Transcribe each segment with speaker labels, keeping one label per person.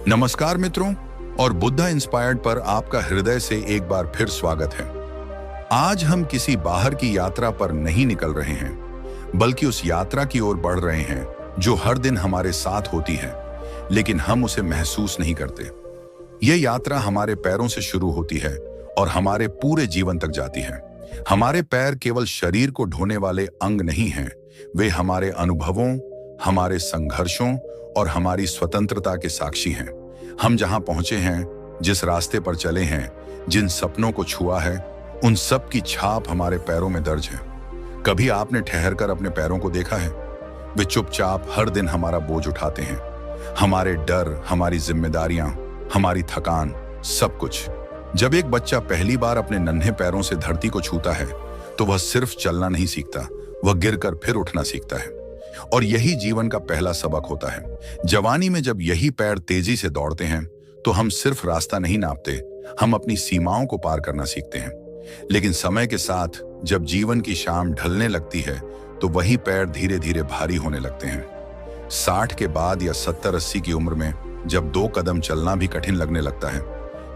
Speaker 1: नमस्कार मित्रों, और बुद्धा इंस्पायर्ड पर आपका हृदय से एक बार फिर स्वागत है। आज हम किसी बाहर की यात्रा पर नहीं निकल रहे हैं, बल्कि उस यात्रा की ओर बढ़ रहे हैं जो हर दिन हमारे साथ होती है, लेकिन हम उसे महसूस नहीं करते। यह यात्रा हमारे पैरों से शुरू होती है और हमारे पूरे जीवन तक जाती है। हमारे पैर केवल शरीर को ढोने वाले अंग नहीं हैं, वे हमारे अनुभवों, हमारे संघर्षों और हमारी स्वतंत्रता के साक्षी हैं। हम जहां पहुंचे हैं, जिस रास्ते पर चले हैं, जिन सपनों को छुआ है, उन सब की छाप हमारे पैरों में दर्ज है। कभी आपने ठहरकर अपने पैरों को देखा है? वे चुपचाप हर दिन हमारा बोझ उठाते हैं, हमारे डर, हमारी जिम्मेदारियां, हमारी थकान, सब कुछ। जब एक बच्चा पहली बार अपने नन्हे पैरों से धरती को छूता है, तो वह सिर्फ चलना नहीं सीखता, वह गिरकर फिर उठना सीखता है। और यही जीवन का पहला सबक होता है। जवानी में जब यही पैर तेजी से दौड़ते हैं, तो हम सिर्फ रास्ता नहीं नापते, हम अपनी सीमाओं को पार करना सीखते हैं। लेकिन समय के साथ जब जीवन की शाम ढलने लगती है, तो वही पैर धीरे धीरे भारी होने लगते हैं। 60 के बाद या 70-80 की उम्र में जब 2 कदम चलना भी कठिन लगने लगता है,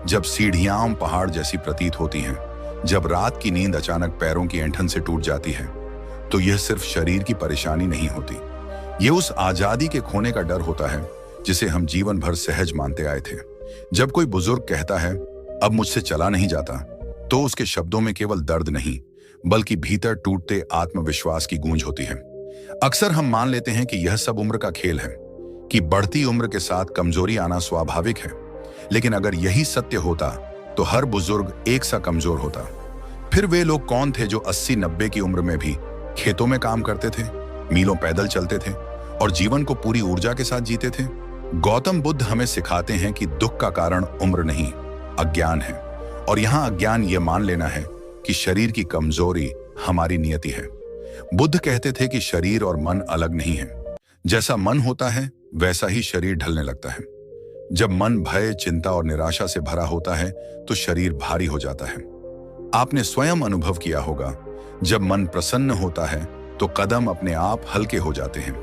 Speaker 1: जब सीढ़ियां पहाड़ जैसी प्रतीत होती हैं, जब रात की नींद अचानक पैरों की ऐंठन से टूट जाती है, तो यह सिर्फ शरीर की परेशानी नहीं होती, यह उस आजादी के खोने का डर होता है जिसे हम जीवन भर सहज मानते आए थे। जब कोई बुजुर्ग कहता है, अब मुझसे चला नहीं जाता, तो उसके शब्दों में केवल दर्द नहीं, बल्कि भीतर टूटते आत्मविश्वास की गूंज होती है। अक्सर हम मान लेते हैं कि यह सब उम्र का खेल है, कि बढ़ती उम्र के साथ कमजोरी आना स्वाभाविक है। लेकिन अगर यही सत्य होता, तो हर बुजुर्ग एक सा कमजोर होता। फिर वे लोग कौन थे जो 80-90 की उम्र में भी खेतों में काम करते थे, मीलों पैदल चलते थे और जीवन को पूरी ऊर्जा के साथ जीते थे? गौतम बुद्ध हमें सिखाते हैं कि दुख का कारण उम्र नहीं, अज्ञान है। और यहां अज्ञान यह मान लेना है कि शरीर की कमजोरी हमारी नियति है। बुद्ध कहते थे कि शरीर और मन अलग नहीं है। जैसा मन होता है, वैसा ही शरीर ढलने लगता है। जब मन भय, चिंता और निराशा से भरा होता है, तो शरीर भारी हो जाता है। आपने स्वयं अनुभव किया होगा, जब मन प्रसन्न होता है, तो कदम अपने आप हल्के हो जाते हैं,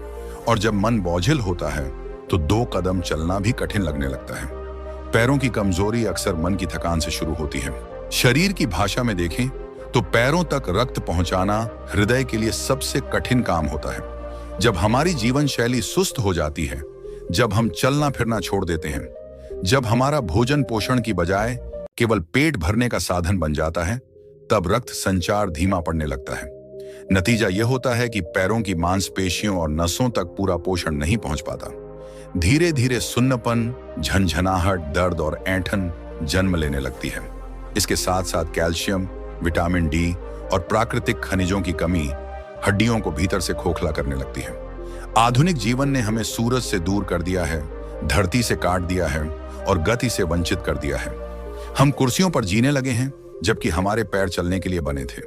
Speaker 1: और जब मन बोझिल होता है, तो 2 कदम चलना भी कठिन लगने लगता है। पैरों की कमजोरी अक्सर मन की थकान से शुरू होती है। शरीर की भाषा में देखें तो पैरों तक रक्त पहुंचाना हृदय के लिए सबसे कठिन काम होता है। जब हमारी जीवन शैली सुस्त हो जाती है, जब हम चलना फिरना छोड़ देते हैं, जब हमारा भोजन पोषण की बजाय केवल पेट भरने का साधन बन जाता है, तब रक्त संचार धीमा पड़ने लगता है। नतीजा यह होता है कि पैरों की मांसपेशियों और नसों तक पूरा पोषण नहीं पहुंच पाता। धीरे धीरे सुन्नपन, झंझनाहट, दर्द और ऐंठन जन्म लेने लगती है। इसके साथ साथ कैल्शियम, विटामिन डी और प्राकृतिक खनिजों की कमी हड्डियों को भीतर से खोखला करने लगती है। आधुनिक जीवन ने हमें सूरज से दूर कर दिया है, धरती से काट दिया है और गति से वंचित कर दिया है। हम कुर्सियों पर जीने लगे हैं, जबकि हमारे पैर चलने के लिए बने थे।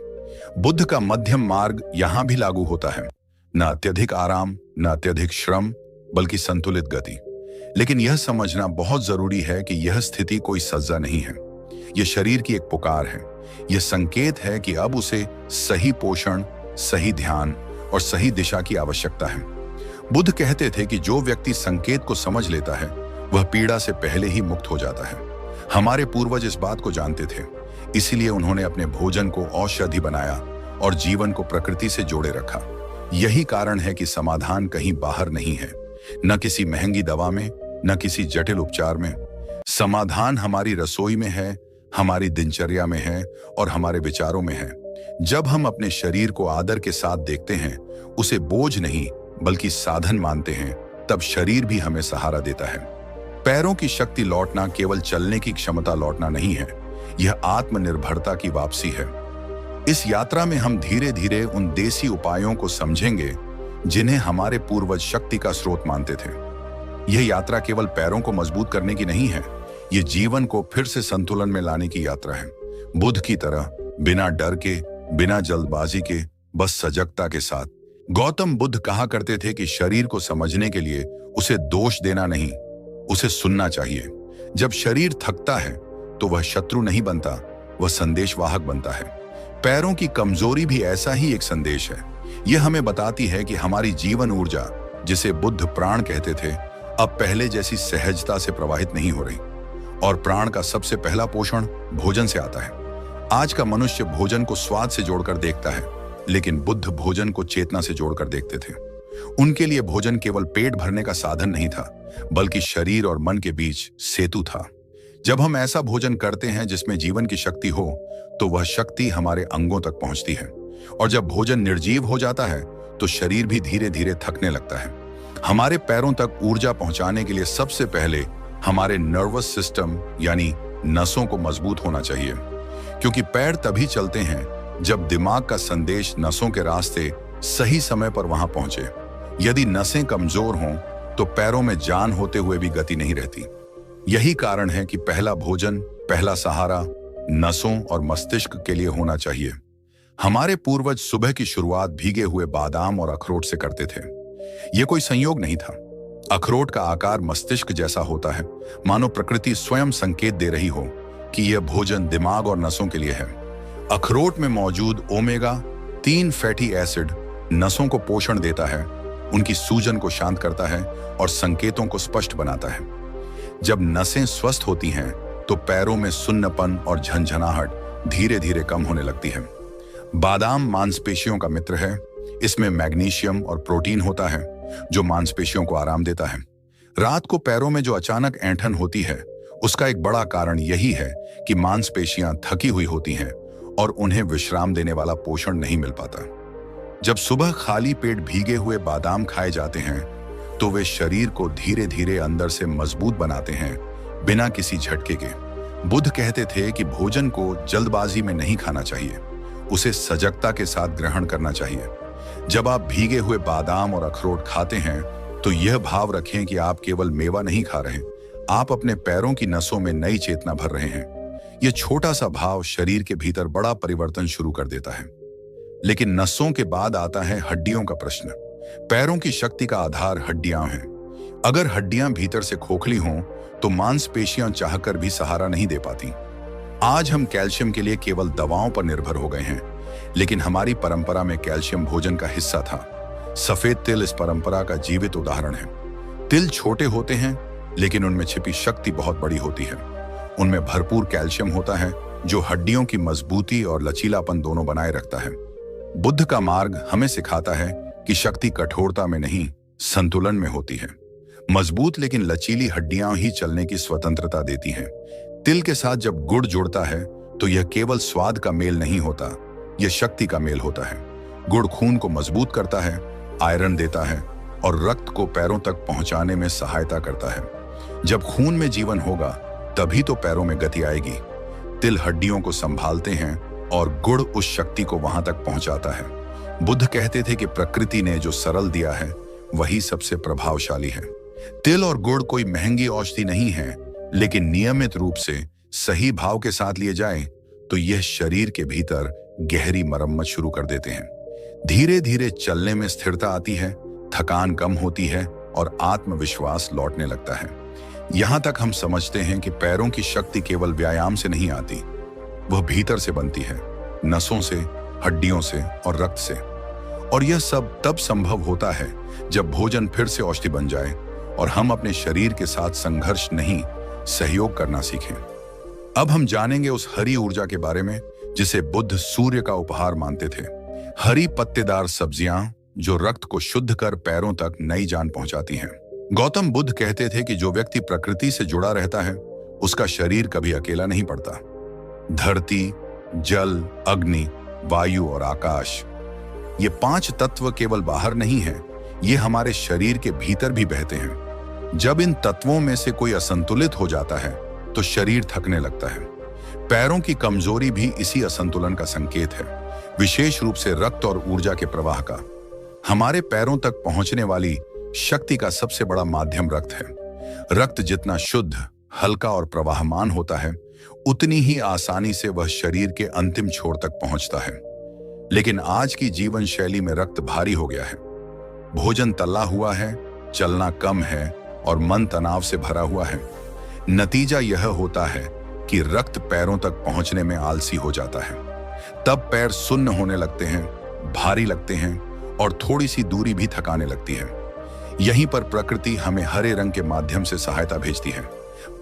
Speaker 1: बुद्ध का मध्यम मार्ग यहां भी लागू होता है, न अत्यधिक आराम, न अत्यधिक श्रम, बल्कि संतुलित गति। लेकिन यह समझना बहुत जरूरी है कि यह स्थिति कोई सजा नहीं है, यह शरीर की एक पुकार है। यह संकेत है कि अब उसे सही पोषण, सही ध्यान और सही दिशा की आवश्यकता है। बुद्ध कहते थे कि जो व्यक्ति संकेत को समझ लेता है, वह पीड़ा से पहले ही मुक्त हो जाता है। हमारे पूर्वज इस बात को जानते थे, इसीलिए उन्होंने अपने भोजन को औषधि बनाया और जीवन को प्रकृति से जोड़े रखा। यही कारण है कि समाधान कहीं बाहर नहीं है, न किसी महंगी दवा में, न किसी जटिल उपचार में। समाधान हमारी रसोई में है, हमारी दिनचर्या में है और हमारे विचारों में है। जब हम अपने शरीर को आदर के साथ देखते हैं, उसे बोझ नहीं बल्कि साधन मानते हैं, तब शरीर भी हमें सहारा देता है। पैरों की शक्ति लौटना केवल चलने की क्षमता लौटना नहीं है, यह आत्मनिर्भरता की वापसी है। इस यात्रा में हम धीरे धीरे उन देसी उपायों को समझेंगे जिन्हें हमारे पूर्वज शक्ति का स्रोत मानते थे। यह यात्रा केवल पैरों को मजबूत करने की नहीं है, यह जीवन को फिर से संतुलन में लाने की यात्रा है। बुद्ध की तरह बिना डर के, बिना जल्दबाजी के, बस सजगता के साथ। गौतम बुद्ध कहा करते थे कि शरीर को समझने के लिए उसे दोष देना नहीं, उसे सुनना चाहिए। जब शरीर थकता है, तो वह शत्रु नहीं बनता, वह संदेशवाहक बनता है। पैरों की कमजोरी भी ऐसा ही एक संदेश है। यह हमें बताती है कि हमारी जीवन ऊर्जा, जिसे बुद्ध प्राण कहते थे, अब पहले जैसी सहजता से प्रवाहित नहीं हो रही, और प्राण का सबसे पहला पोषण भोजन से आता है। आज का मनुष्य भोजन को स्वाद से जोड़कर देखता है, लेकिन बुद्ध भोजन को चेतना से जोड़कर देखते थे। उनके लिए भोजन केवल पेट भरने का साधन नहीं था, बल्कि शरीर और मन के बीच सेतु था। जब हम ऐसा भोजन करते हैं जिसमें जीवन की शक्ति हो, तो वह शक्ति हमारे अंगों तक पहुंचती है। और जब भोजन निर्जीव हो जाता है, तो शरीर भी धीरे धीरे थकने लगता है। हमारे पैरों तक ऊर्जा पहुंचाने के लिए सबसे पहले हमारे नर्वस सिस्टम यानी नसों को मजबूत होना चाहिए, क्योंकि पैर तभी चलते हैं जब दिमाग का संदेश नसों के रास्ते सही समय पर वहां पहुंचे। यदि नसें कमजोर हों, तो पैरों में जान होते हुए भी गति नहीं रहती। यही कारण है कि पहला भोजन, पहला सहारा नसों और मस्तिष्क के लिए होना चाहिए। हमारे पूर्वज सुबह की शुरुआत भीगे हुए बादाम और अखरोट से करते थे। यह कोई संयोग नहीं था। अखरोट का आकार मस्तिष्क जैसा होता है, मानो प्रकृति स्वयं संकेत दे रही हो कि यह भोजन दिमाग और नसों के लिए है। अखरोट में मौजूद ओमेगा 3 फैटी एसिड नसों को पोषण देता है, उनकी सूजन को शांत करता है और संकेतों को स्पष्ट बनाता है। जब नसें स्वस्थ होती हैं, तो पैरों में सुन्नपन और झंझनाहट धीरे धीरे कम होने लगती है। बादाम मांसपेशियों का मित्र है। इसमें मैग्नीशियम और प्रोटीन होता है, जो मांसपेशियों को आराम देता है। रात को पैरों में जो अचानक ऐंठन होती है, उसका एक बड़ा कारण यही है कि मांसपेशियां थकी हुई होती हैं और उन्हें विश्राम देने वाला पोषण नहीं मिल पाता। जब सुबह खाली पेट भीगे हुए बादाम खाए जाते हैं, तो वे शरीर को धीरे धीरे अंदर से मजबूत बनाते हैं, बिना किसी झटके के। बुद्ध कहते थे कि भोजन को जल्दबाजी में नहीं खाना चाहिए, उसे सजगता के साथ ग्रहण करना चाहिए। जब आप भीगे हुए बादाम और अखरोट खाते हैं, तो यह भाव रखें कि आप केवल मेवा नहीं खा रहे, आप अपने पैरों की नसों में नई चेतना भर रहे हैं। यह छोटा सा भाव शरीर के भीतर बड़ा परिवर्तन शुरू कर देता है। लेकिन नसों के बाद आता है हड्डियों का प्रश्न। पैरों की शक्ति का आधार हड्डियां हैं। अगर हड्डियां भीतर से खोखली हों, तो मांसपेशियां चाहकर भी सहारा नहीं दे पाती। आज हम कैल्शियम के लिए केवल दवाओं पर निर्भर हो गए हैं, लेकिन हमारी परंपरा में कैल्शियम भोजन का हिस्सा था। सफेद तिल इस परंपरा का जीवित उदाहरण है। तिल छोटे होते हैं, लेकिन उनमें छिपी शक्ति बहुत बड़ी होती है। उनमें भरपूर कैल्शियम होता है, जो हड्डियों की मजबूती और लचीलापन दोनों बनाए रखता है। बुद्ध का मार्ग हमें सिखाता है कि शक्ति कठोरता में नहीं, संतुलन में होती है। मजबूत लेकिन लचीली हड्डियां ही चलने की स्वतंत्रता देती हैं। तिल के साथ जब गुड़ जुड़ता है, तो यह केवल स्वाद का मेल नहीं होता, यह शक्ति का मेल होता है। गुड़ खून को मजबूत करता है, आयरन देता है और रक्त को पैरों तक पहुंचाने में सहायता करता है। जब खून में जीवन होगा, तभी तो पैरों में गति आएगी। तिल हड्डियों को संभालते हैं और गुड़ उस शक्ति को वहां तक पहुंचाता है। बुद्ध कहते थे कि प्रकृति ने जो सरल दिया है, वही सबसे प्रभावशाली है। तिल और गुड़ कोई महंगी औषधि नहीं है, लेकिन नियमित रूप से सही भाव के साथ लिए जाएं, तो यह शरीर के भीतर गहरी मरम्मत शुरू कर देते हैं। धीरे धीरे चलने में स्थिरता आती है, थकान कम होती है और आत्मविश्वास लौटने लगता है। यहां तक हम समझते हैं कि पैरों की शक्ति केवल व्यायाम से नहीं आती, वह भीतर से बनती है, नसों से, हड्डियों से और रक्त से। और यह सब तब संभव होता है जब भोजन फिर से औषधि बन जाए और हम अपने शरीर के साथ संघर्ष नहीं, सहयोग करना सीखें। अब हम जानेंगे उस हरी ऊर्जा के बारे में जिसे बुद्ध सूर्य का उपहार मानते थे। हरी पत्तेदार सब्जियां जो रक्त को शुद्ध कर पैरों तक नई जान पहुंचाती हैं। गौतम बुद्ध कहते थे कि जो व्यक्ति प्रकृति से जुड़ा रहता है, उसका शरीर कभी अकेला नहीं पड़ता। धरती, जल, अग्नि, वायु और आकाश, ये 5 तत्व केवल बाहर नहीं हैं, ये हमारे शरीर के भीतर भी बहते हैं। जब इन तत्वों में से कोई असंतुलित हो जाता है, तो शरीर थकने लगता है। पैरों की कमजोरी भी इसी असंतुलन का संकेत है, विशेष रूप से रक्त और ऊर्जा के प्रवाह का। हमारे पैरों तक पहुंचने वाली शक्ति का सबसे बड़ा माध्यम रक्त है। रक्त जितना शुद्ध, हल्का और प्रवाहमान होता है, उतनी ही आसानी से वह शरीर के अंतिम छोर तक पहुंचता है। लेकिन आज की जीवन शैली में रक्त भारी हो गया है। भोजन तला हुआ है, चलना कम है और मन तनाव से भरा हुआ है। नतीजा यह होता है कि रक्त पैरों तक पहुंचने में आलसी हो जाता है। तब पैर सुन्न होने लगते हैं, भारी लगते हैं और थोड़ी सी दूरी भी थकाने लगती है। यहीं पर प्रकृति हमें हरे रंग के माध्यम से सहायता भेजती है।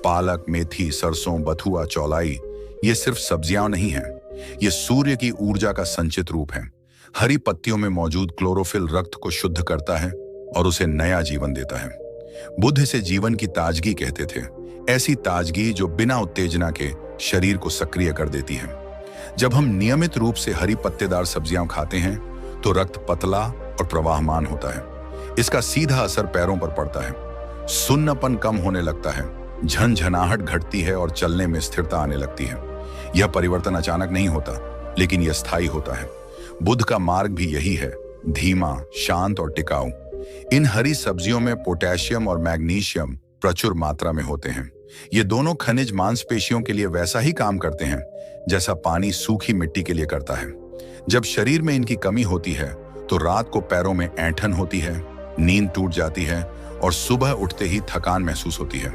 Speaker 1: पालक, मेथी, सरसों, बथुआ, चौलाई ये सिर्फ सब्जियां नहीं हैं, ये सूर्य की ऊर्जा का संचित रूप है। हरी पत्तियों में मौजूद क्लोरोफिल रक्त को शुद्ध करता है और उसे नया जीवन देता है। बुद्ध इसे जीवन की ताजगी कहते थे, ऐसी ताजगी जो बिना उत्तेजना के शरीर को सक्रिय कर देती है। जब हम नियमित रूप से हरी पत्तेदार सब्जियां खाते हैं तो रक्त पतला और प्रवाहमान होता है। इसका सीधा असर पैरों पर पड़ता है। सुन्नपन कम होने लगता है, झनझनाहट घटती है और चलने में स्थिरता आने लगती है। यह परिवर्तन अचानक नहीं होता, लेकिन यह स्थायी होता है। बुद्ध का मार्ग भी यही है, धीमा, शांत और टिकाऊ। इन हरी सब्जियों में पोटेशियम और मैग्नीशियम प्रचुर मात्रा में होते हैं। ये दोनों खनिज मांसपेशियों के लिए वैसा ही काम करते हैं जैसा पानी सूखी मिट्टी के लिए करता है। जब शरीर में इनकी कमी होती है तो रात को पैरों में ऐंठन होती है, नींद टूट जाती है और सुबह उठते ही थकान महसूस होती है।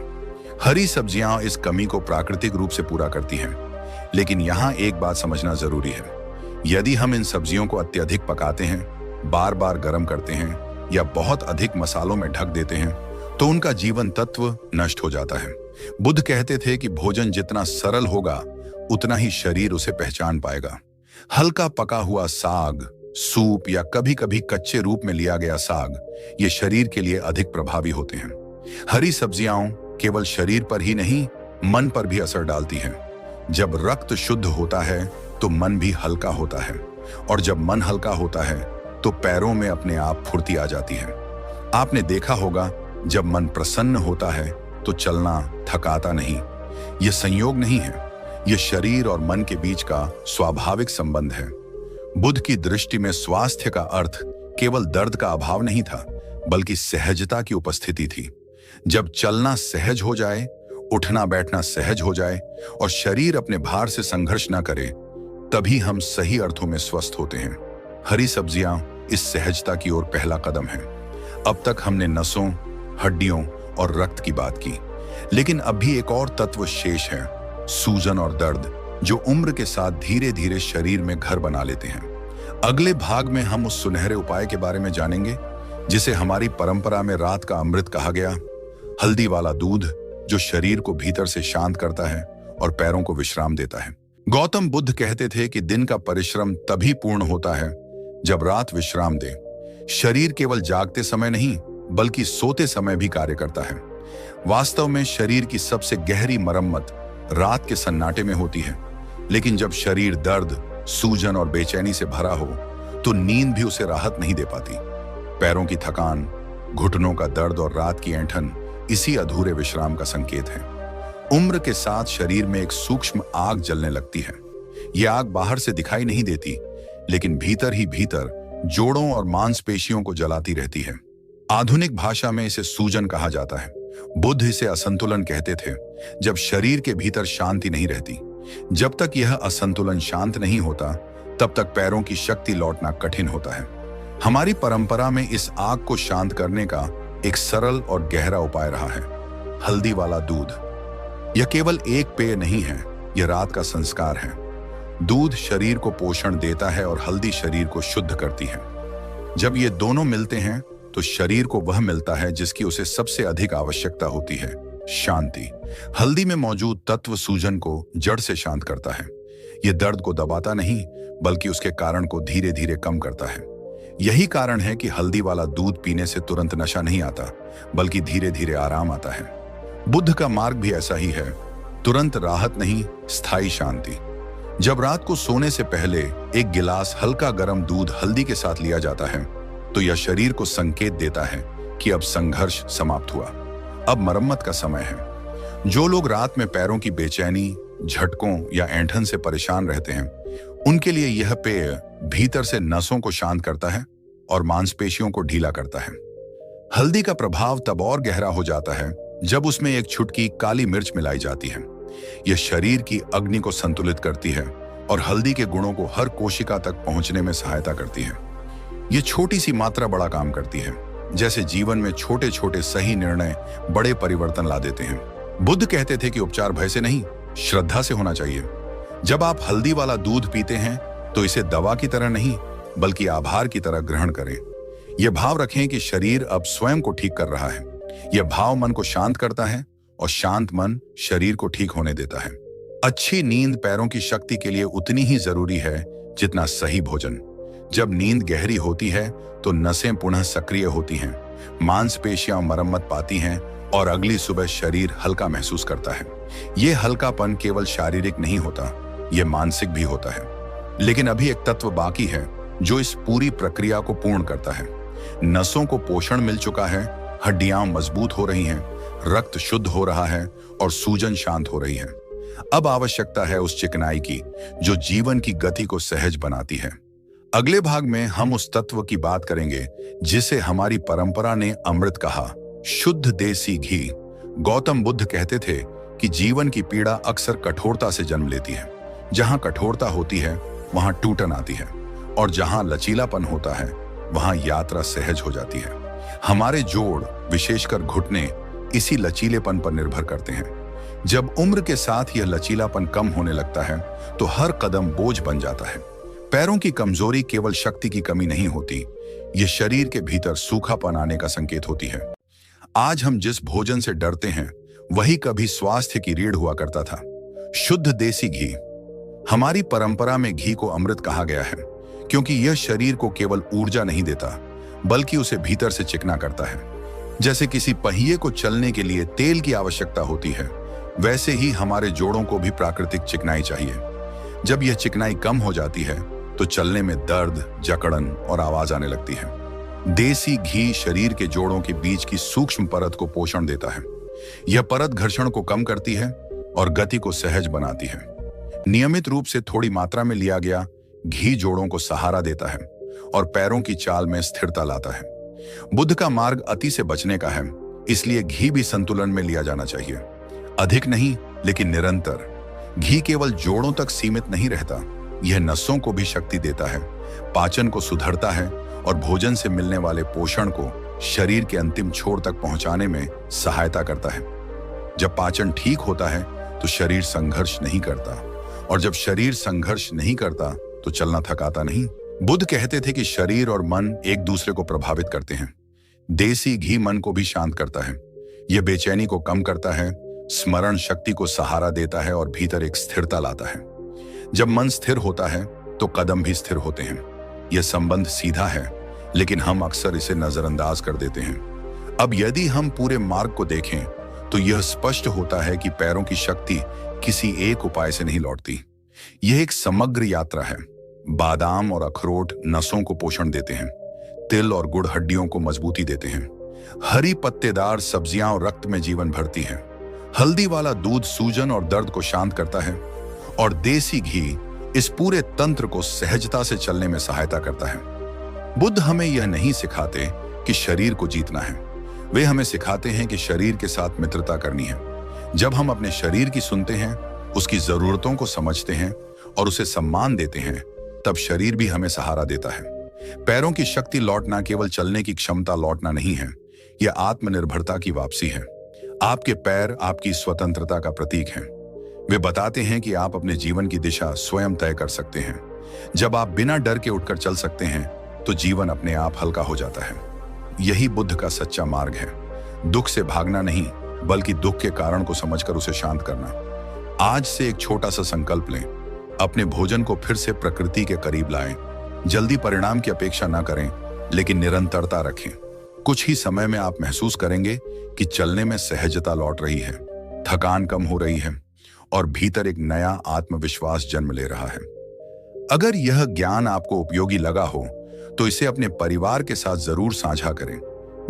Speaker 1: हरी सब्जियां इस कमी को प्राकृतिक रूप से पूरा करती हैं। लेकिन यहाँ एक बात समझना जरूरी है, यदि हम इन सब्जियों को अत्यधिक पकाते हैं, बार बार गर्म करते हैं या बहुत अधिक मसालों में ढक देते हैं तो उनका जीवन तत्व नष्ट हो जाता है। बुद्ध कहते थे कि भोजन जितना सरल होगा उतना ही शरीर उसे पहचान पाएगा। हल्का पका हुआ साग, सूप या कभी कभी कच्चे रूप में लिया गया साग ये शरीर के लिए अधिक प्रभावी होते हैं। हरी सब्जियां केवल शरीर पर ही नहीं, मन पर भी असर डालती हैं। जब रक्त शुद्ध होता है तो मन भी हल्का होता है, और जब मन हल्का होता है तो पैरों में अपने आप फुर्ती आ जाती है। आपने देखा होगा, जब मन प्रसन्न होता है तो चलना थकाता नहीं। यह संयोग नहीं है, यह शरीर और मन के बीच का स्वाभाविक संबंध है। बुद्ध की दृष्टि में स्वास्थ्य का अर्थ केवल दर्द का अभाव नहीं था, बल्कि सहजता की उपस्थिति थी। जब चलना सहज हो जाए, उठना बैठना सहज हो जाए और शरीर अपने भार से संघर्ष न करे, तभी हम सही अर्थों में स्वस्थ होते हैं। हरी सब्जियां इस सहजता की ओर पहला कदम है। अब तक हमने नसों, हड्डियों और रक्त की बात की, लेकिन अब भी एक और तत्व शेष है, सूजन और दर्द, जो उम्र के साथ धीरे धीरे शरीर में घर बना लेते हैं। अगले भाग में हम उस सुनहरे उपाय के बारे में जानेंगे जिसे हमारी परंपरा में रात का अमृत कहा गया, हल्दी वाला दूध, जो शरीर को भीतर से शांत करता है और पैरों को विश्राम देता है। गौतम बुद्ध कहते थे कि दिन का परिश्रम तभी पूर्ण होता है जब रात विश्राम दे। शरीर केवल जागते समय नहीं, बल्कि सोते समय भी कार्य करता है। वास्तव में शरीर की सबसे गहरी मरम्मत रात के सन्नाटे में होती है, लेकिन जब शरीर दर्द, सूजन और बेचैनी से भरा हो तो नींद भी उसे राहत नहीं दे पाती। पैरों की थकान, घुटनों का दर्द और रात की ऐंठन इसी अधूरे विश्राम का संकेत है। उम्र के साथ शरीर में एक सूक्ष्म आग जलने लगती है। यह आग बाहर से दिखाई नहीं देती, लेकिन भीतर ही भीतर जोड़ों और मांसपेशियों को जलाती रहती है। आधुनिक भाषा में इसे सूजन कहा जाता है। बुद्ध इसे असंतुलन कहते थे, जब शरीर के भीतर शांति नहीं रहती। जब तक यह असंतुलन शांत नहीं होता, तब तक पैरों की शक्ति लौटना कठिन होता है। हमारी परंपरा में इस आग को शांत करने का एक सरल और गहरा उपाय रहा है, हल्दी वाला दूध। यह केवल एक पेय नहीं है, यह रात का संस्कार है। दूध शरीर को पोषण देता है और हल्दी शरीर को शुद्ध करती है। जब ये दोनों मिलते हैं तो शरीर को वह मिलता है जिसकी उसे सबसे अधिक आवश्यकता होती है, शांति। हल्दी में मौजूद तत्व सूजन को जड़ से शांत करता है। यह दर्द को दबाता नहीं, बल्कि उसके कारण को धीरे धीरे कम करता है। यही कारण है कि हल्दी वाला दूध पीने से तुरंत नशा नहीं आता, बल्कि धीरे धीरे आराम आता है। बुद्ध का मार्ग भी ऐसा ही है, तुरंत राहत नहीं, स्थायी शांति। जब रात को सोने से पहले एक गिलास हल्का गर्म दूध हल्दी के साथ लिया जाता है तो यह शरीर को संकेत देता है कि अब संघर्ष समाप्त हुआ, अब मरम्मत का समय है। जो लोग रात में पैरों की बेचैनी, झटकों या ऐंठन से परेशान रहते हैं, उनके लिए यह पेय भीतर से नसों को शांत करता है और मांसपेशियों को ढीला करता है। हल्दी का प्रभाव तब और गहरा हो जाता है जब उसमें एक छुटकी काली मिर्च मिलाई जाती है। यह शरीर की अग्नि को संतुलित करती है और हल्दी के गुणों को हर कोशिका तक पहुंचने में सहायता करती है। यह छोटी सी मात्रा बड़ा काम करती है, जैसे जीवन में छोटे छोटे सही निर्णय बड़े परिवर्तन ला देते हैं। बुद्ध कहते थे कि उपचार भय से नहीं, श्रद्धा से होना चाहिए। जब आप हल्दी वाला दूध पीते हैं तो इसे दवा की तरह नहीं, बल्कि आभार की तरह ग्रहण करें। यह भाव रखें कि शरीर अब स्वयं को ठीक कर रहा है। यह भाव मन को शांत करता है और शांत मन शरीर को ठीक होने देता है। अच्छी नींद पैरों की शक्ति के लिए उतनी ही जरूरी है जितना सही भोजन। जब नींद गहरी होती है तो नसें पुनः सक्रिय होती हैं, मांसपेशियां मरम्मत पाती हैं और अगली सुबह शरीर हल्का महसूस करता है। यह हल्कापन केवल शारीरिक नहीं होता, यह मानसिक भी होता है। लेकिन अभी एक तत्व बाकी है जो इस पूरी प्रक्रिया को पूर्ण करता है। नसों को पोषण मिल चुका है, हड्डियां मजबूत हो रही हैं, रक्त शुद्ध हो रहा है और सूजन शांत हो रही है। अब आवश्यकता है उस चिकनाई की जो जीवन की गति को सहज बनाती है। अगले भाग में हम उस तत्व की बात करेंगे जिसे हमारी परंपरा ने अमृत कहा, शुद्ध देसी घी। गौतम बुद्ध कहते थे कि जीवन की पीड़ा अक्सर कठोरता से जन्म लेती है। जहां कठोरता होती है वहां टूटन आती है और जहां लचीलापन होता है वहां यात्रा सहज हो जाती है। हमारे जोड़, विशेषकर घुटने, इसी लचीलेपन पर निर्भर करते हैं। जब उम्र के साथ यह लचीलापन कम होने लगता है तो हर कदम बोझ बन जाता है। पैरों की कमजोरी केवल शक्ति की कमी नहीं होती, यह शरीर के भीतर सूखापन आने का संकेत होती है। आज हम जिस भोजन से डरते हैं वही कभी स्वास्थ्य की रीढ़ हुआ करता था, शुद्ध देसी घी। हमारी परंपरा में घी को अमृत कहा गया है क्योंकि यह शरीर को केवल ऊर्जा नहीं देता बल्कि उसे भीतर से चिकना करता है। जैसे किसी पहिए को चलने के लिए तेल की आवश्यकता होती है, वैसे ही हमारे जोड़ों को भी प्राकृतिक चिकनाई चाहिए। जब यह चिकनाई कम हो जाती है तो चलने में दर्द, जकड़न और आवाज आने लगती है। देसी घी शरीर के जोड़ों के बीच की सूक्ष्म परत को पोषण देता है। यह परत घर्षण को कम करती है और गति को सहज बनाती है। नियमित रूप से थोड़ी मात्रा में लिया गया घी जोड़ों को सहारा देता है और पैरों की चाल में स्थिरता लाता है। बुद्ध का मार्ग अति से बचने का है, इसलिए घी भी संतुलन में लिया जाना चाहिए। अधिक नहीं लेकिन निरंतर। घी केवल जोड़ों तक सीमित नहीं रहता, यह नसों को भी शक्ति देता है, पाचन को सुधरता है और भोजन से मिलने वाले पोषण को शरीर के अंतिम छोर तक पहुंचाने में सहायता करता है। जब पाचन ठीक होता है तो शरीर संघर्ष नहीं करता और जब शरीर संघर्ष नहीं करता तो चलना थकाता नहीं। बुद्ध कहते थे कि शरीर और मन एक दूसरे को प्रभावित करते हैं। देसी घी मन को भी शांत करता है, यह बेचैनी को कम करता है, स्मरण शक्ति को सहारा देता है और भीतर एक स्थिरता लाता है। जब मन स्थिर होता है तो कदम भी स्थिर होते हैं। यह संबंध सीधा है लेकिन हम अक्सर इसे नजरअंदाज कर देते हैं। अब यदि हम पूरे मार्ग को देखें तो यह स्पष्ट होता है कि पैरों की शक्ति किसी एक उपाय से नहीं लौटती। यह एक समग्र यात्रा है। बादाम और अखरोट नसों को पोषण देते हैं, तिल और गुड़ हड्डियों को मजबूती देते हैं, हरी पत्तेदार सब्जियां और रक्त में जीवन भरती हैं, हल्दी वाला दूध सूजन और दर्द को शांत करता है और देसी घी इस पूरे तंत्र को सहजता से चलने में सहायता करता है। बुद्ध हमें यह नहीं सिखाते कि शरीर को जीतना है, वे हमें सिखाते हैं कि शरीर के साथ मित्रता करनी है। जब हम अपने शरीर की सुनते हैं, उसकी जरूरतों को समझते हैं और उसे सम्मान देते हैं, तब शरीर भी हमें सहारा देता है। पैरों की शक्ति लौटना केवल चलने की क्षमता लौटना नहीं है, यह आत्मनिर्भरता की वापसी है। आपके पैर आपकी स्वतंत्रता का प्रतीक हैं। वे बताते हैं कि आप अपने जीवन की दिशा स्वयं तय कर सकते हैं। जब आप बिना डर के उठकर चल सकते हैं तो जीवन अपने आप हल्का हो जाता है। यही बुद्ध का सच्चा मार्ग है, दुख से भागना नहीं बल्कि दुख के कारण को समझकर उसे शांत करना। आज से एक छोटा सा संकल्प लें, अपने भोजन को फिर से प्रकृति के करीब लाएं। जल्दी परिणाम की अपेक्षा न करें लेकिन निरंतरता रखें। कुछ ही समय में आप महसूस करेंगे कि चलने में सहजता लौट रही है, थकान कम हो रही है और भीतर एक नया आत्मविश्वास जन्म ले रहा है। अगर यह ज्ञान आपको उपयोगी लगा हो तो इसे अपने परिवार के साथ जरूर साझा करें,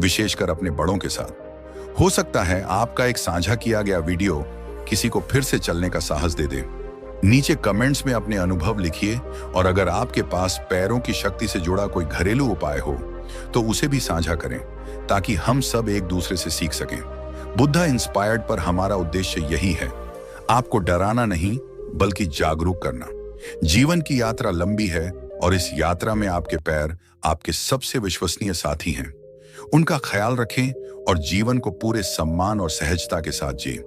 Speaker 1: विशेषकर अपने बड़ों के साथ। हो सकता है आपका एक साझा किया गया वीडियो किसी को फिर से चलने का साहस दे दे। नीचे कमेंट्स में अपने अनुभव लिखिए और अगर आपके पास पैरों की शक्ति से जुड़ा कोई घरेलू उपाय हो तो उसे भी साझा करें ताकि हम सब एक दूसरे से सीख सकें। बुद्धा इंस्पायर्ड पर हमारा उद्देश्य यही है, आपको डराना नहीं बल्कि जागरूक करना। जीवन की यात्रा लंबी है और इस यात्रा में आपके पैर आपके सबसे विश्वसनीय साथी हैं। उनका ख्याल रखें और जीवन को पूरे सम्मान और सहजता के साथ जिएं।